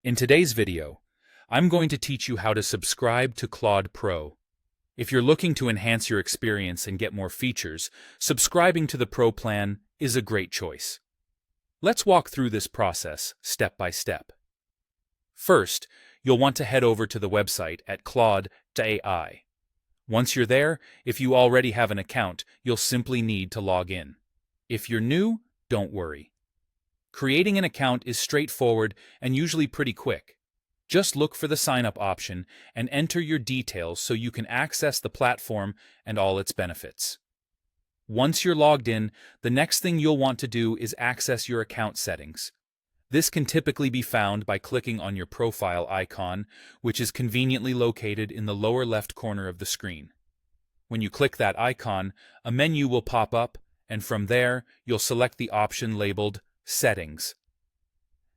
In today's video, I'm going to teach you how to subscribe to Claude Pro. If you're looking to enhance your experience and get more features, subscribing to the Pro plan is a great choice. Let's walk through this process step by step. First, you'll want to head over to the website at Claude.ai. Once you're there, if you already have an account, you'll simply need to log in. If you're new, don't worry. Creating an account is straightforward and usually pretty quick. Just look for the sign-up option and enter your details so you can access the platform and all its benefits. Once you're logged in, the next thing you'll want to do is access your account settings. This can typically be found by clicking on your profile icon, which is conveniently located in the lower left corner of the screen. When you click that icon, a menu will pop up, and from there, you'll select the option labeled Settings.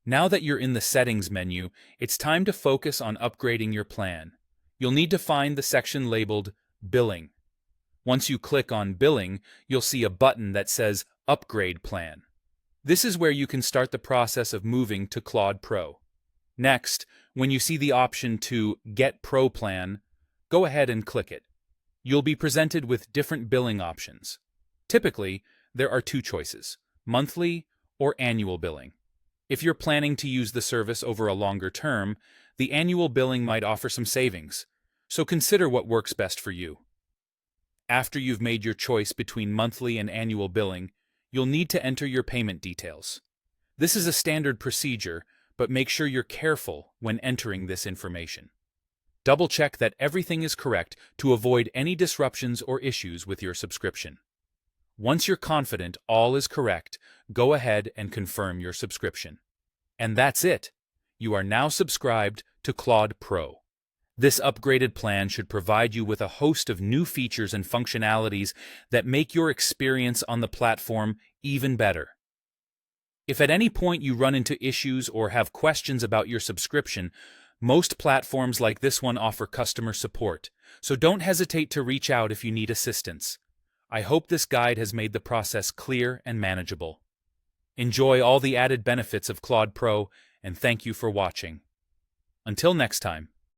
Now that you're in the Settings menu, it's time to focus on upgrading your plan. You'll need to find the section labeled Billing. Once you click on Billing, you'll see a button that says Upgrade Plan. This is where you can start the process of moving to Claude Pro. Next, when you see the option to Get Pro Plan, go ahead and click it. You'll be presented with different billing options. Typically, there are two choices: monthly or annual billing. If you're planning to use the service over a longer term, the annual billing might offer some savings, so consider what works best for you. After you've made your choice between monthly and annual billing, you'll need to enter your payment details. This is a standard procedure, but make sure you're careful when entering this information. Double-check that everything is correct to avoid any disruptions or issues with your subscription. Once you're confident all is correct, go ahead and confirm your subscription. And that's it! You are now subscribed to Claude Pro. This upgraded plan should provide you with a host of new features and functionalities that make your experience on the platform even better. If at any point you run into issues or have questions about your subscription, most platforms like this one offer customer support, so don't hesitate to reach out if you need assistance. I hope this guide has made the process clear and manageable. Enjoy all the added benefits of Claude Pro, and thank you for watching. Until next time.